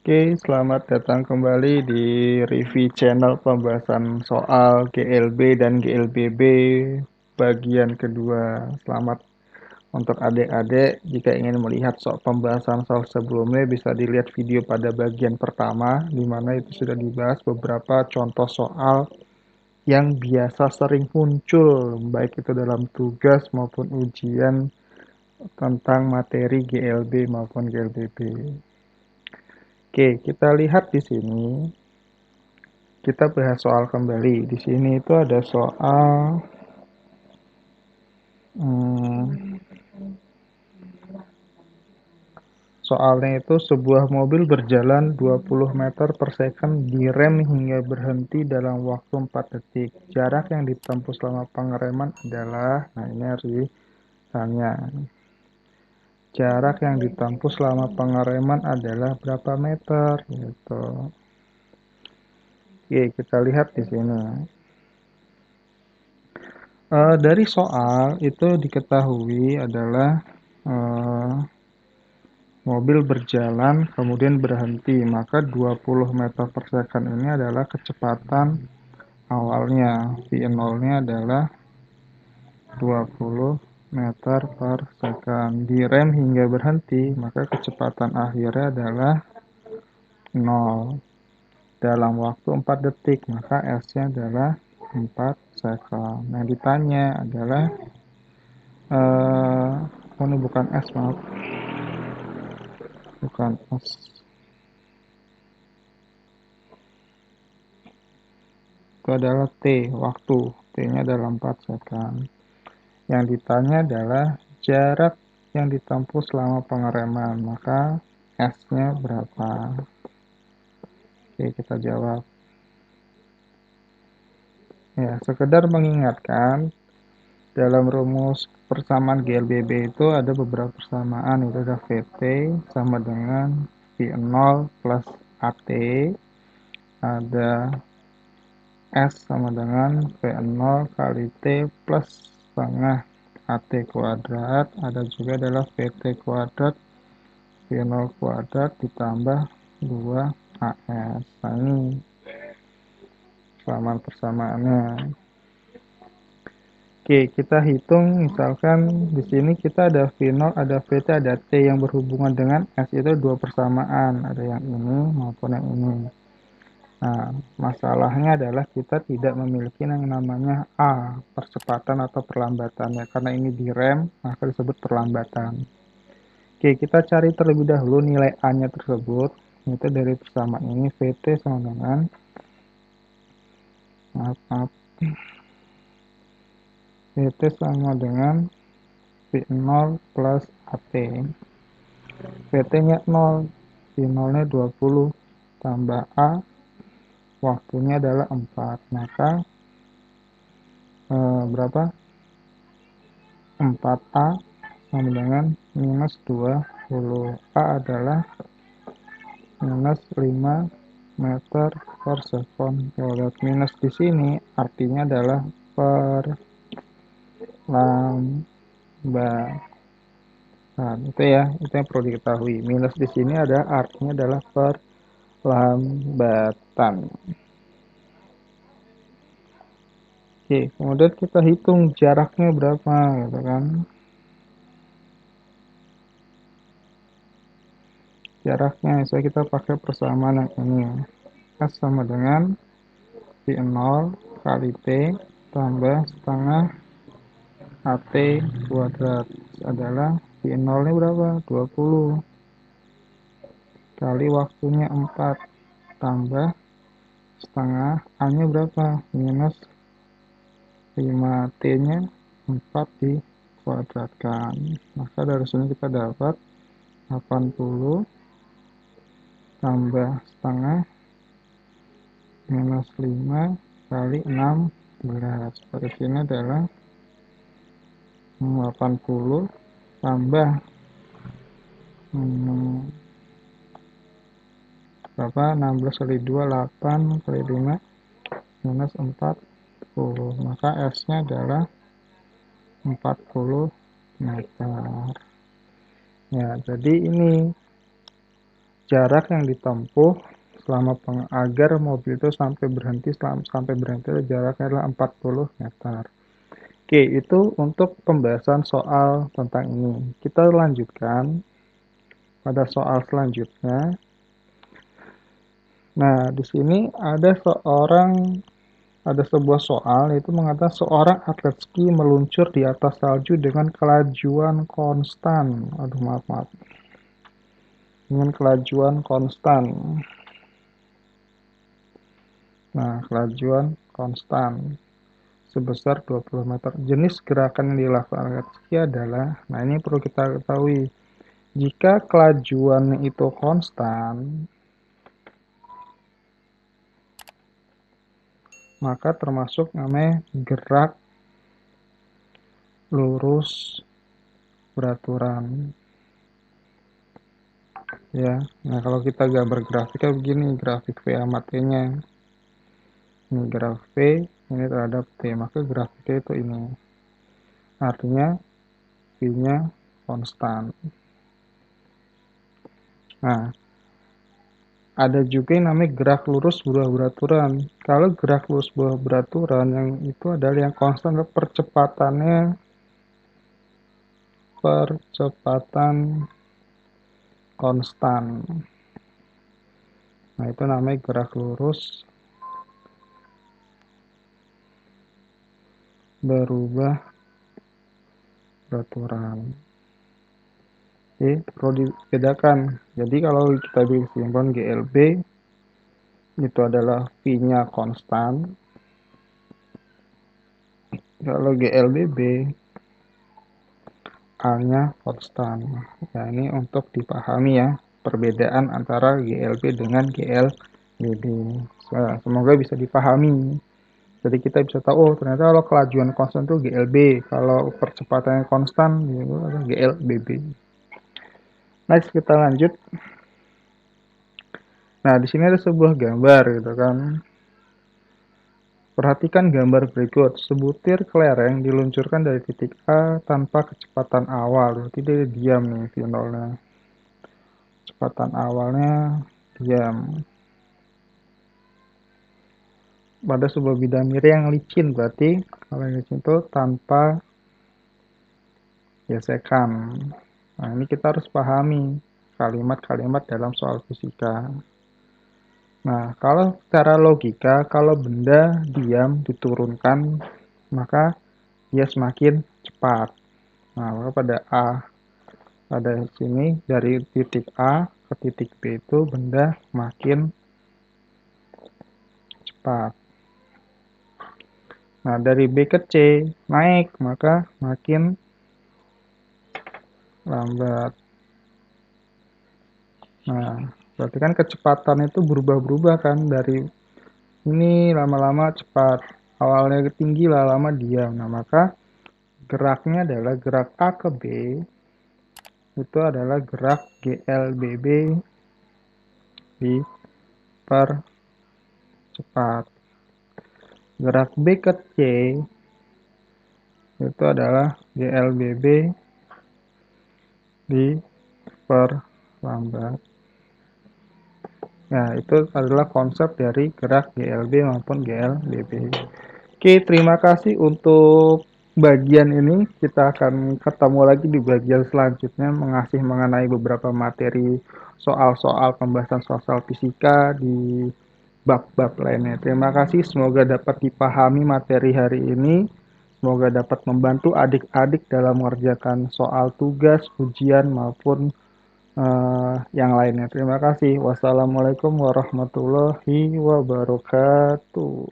Oke, selamat datang kembali di review channel pembahasan soal GLB dan GLBB bagian kedua. Selamat untuk adik-adik, jika ingin melihat pembahasan soal sebelumnya bisa dilihat video pada bagian pertama, di mana itu sudah dibahas beberapa contoh soal yang biasa sering muncul, baik itu dalam tugas maupun ujian tentang materi GLB maupun GLBB. Oke, kita lihat di sini. Kita bahas soal kembali. Di sini itu ada soal soalnya itu sebuah mobil berjalan 20 meter per second direm hingga berhenti dalam waktu 4 detik. Jarak yang ditempuh selama pengereman adalah, nah ini harus ditanya. Jarak yang ditempuh selama pengereman adalah berapa meter gitu. Oke, kita lihat di sini. Dari soal itu diketahui adalah mobil berjalan kemudian berhenti, maka 20 meter per second ini adalah kecepatan awalnya. V0-nya adalah 20 meter per second. Direm hingga berhenti, maka kecepatan akhirnya adalah 0 dalam waktu 4 detik, maka S-nya adalah 4 second. Nah, ditanya adalah ini bukan S, maaf, bukan S, itu adalah T, waktu. T-nya adalah 4 second. Yang ditanya adalah jarak yang ditempuh selama pengereman, maka S-nya berapa? Oke, kita jawab. Ya, sekedar mengingatkan, dalam rumus persamaan GLBB itu ada beberapa persamaan, itu ada VT sama dengan V0 plus AT, ada S sama dengan V0 kali T plus setengah AT kuadrat, ada juga adalah VT kuadrat V0 kuadrat ditambah 2AS. Nah, ini persamaannya. Oke, kita hitung misalkan di sini kita ada V0, ada VT, ada T yang berhubungan dengan S, itu dua persamaan, ada yang ini maupun yang ini. Nah, masalahnya adalah kita tidak memiliki yang namanya A, percepatan atau perlambatannya. Karena ini direm, maka disebut perlambatan. Oke, kita cari terlebih dahulu nilai A-nya tersebut. Itu dari persamaan ini, VT sama dengan, maaf, VT sama dengan V0 plus AT. VT-nya 0, V0-nya 20, tambah A, waktunya adalah 4. Maka berapa? 4A sama dengan minus 20. A adalah minus 5 meter per second. Kalau minus di sini artinya adalah perlambatan. Nah, itu ya, itu yang perlu diketahui. Minus di sini ada artinya adalah perlambatan. Oke, kemudian kita hitung jaraknya berapa, gitu kan? Jaraknya, misalnya kita pakai persamaan yang ini. S sama dengan V0 kali T tambah setengah AT kuadrat adalah V0 nya berapa? 20 kali waktunya 4 tambah setengah A nya berapa? Minus 5 T nya 4 dikuadratkan, maka dari sini kita dapat 80 tambah setengah minus 5 kali 16. Pada sini adalah 80 tambah berapa? 16 kali 2, 8 kali 5 minus 40. Maka S-nya adalah 40 meter. Ya, jadi ini jarak yang ditempuh selama agar mobil itu sampai berhenti jaraknya adalah 40 meter. Oke, itu untuk pembahasan soal tentang ini. Kita lanjutkan pada soal selanjutnya. Nah, di sini ada sebuah soal yaitu mengatakan seorang atlet ski meluncur di atas salju dengan kelajuan konstan. Aduh, maaf. Dengan kelajuan konstan. Nah, kelajuan konstan sebesar 20 meter. Jenis gerakan yang dilakukan atlet ski adalah, nah ini perlu kita ketahui, jika kelajuan itu konstan, maka termasuk namanya gerak lurus beraturan. Ya, nah kalau kita gambar grafiknya begini, grafik V sama T-nya. Ini grafik V, ini terhadap T, maka grafiknya itu ini. Artinya V-nya konstan. Nah, ada juga yang namanya gerak lurus berubah beraturan. Kalau gerak lurus berubah beraturan yang itu adalah yang konstan, percepatan konstan. Nah, itu namanya gerak lurus berubah beraturan. Oke, perlu dibedakan. Jadi kalau kita bikin kesimpulan GLB itu adalah V-nya konstan. Kalau GLBB A-nya konstan. Nah, ini untuk dipahami ya, perbedaan antara GLB dengan GLBB. Nah, semoga bisa dipahami. Jadi kita bisa tahu, oh ternyata kalau kelajuan konstan itu GLB, kalau percepatannya konstan itu adalah GLBB. Next kita lanjut. Nah, di sini ada sebuah gambar gitu kan. Perhatikan gambar berikut. Sebutir kelereng diluncurkan dari titik A tanpa kecepatan awal. Berarti dia diam nih V0-nya. Kecepatan awalnya diam. Pada sebuah bidang miring yang licin, berarti kalau yang licin itu tanpa gesekan. Nah, ini kita harus pahami kalimat-kalimat dalam soal fisika. Nah, kalau secara logika, kalau benda diam diturunkan, maka dia semakin cepat. Nah, maka pada sini dari titik A ke titik B itu benda makin cepat. Nah, dari B ke C naik, maka makin lambat. Nah, berarti kan kecepatan itu berubah-berubah kan, dari ini lama-lama cepat, awalnya tinggi lama-lama diam. Nah, maka geraknya adalah gerak A ke B itu adalah gerak GLBB dipercepat. Gerak B ke C itu adalah GLBB diperlambat. Nah, itu adalah konsep dari gerak GLB maupun GLBB. Oke, terima kasih untuk bagian ini. Kita akan ketemu lagi di bagian selanjutnya mengenai beberapa materi soal-soal pembahasan sosial fisika di bab-bab lainnya. Terima kasih, semoga dapat dipahami materi hari ini. Semoga dapat membantu adik-adik dalam mengerjakan soal tugas, ujian, maupun yang lainnya. Terima kasih. Wassalamualaikum warahmatullahi wabarakatuh.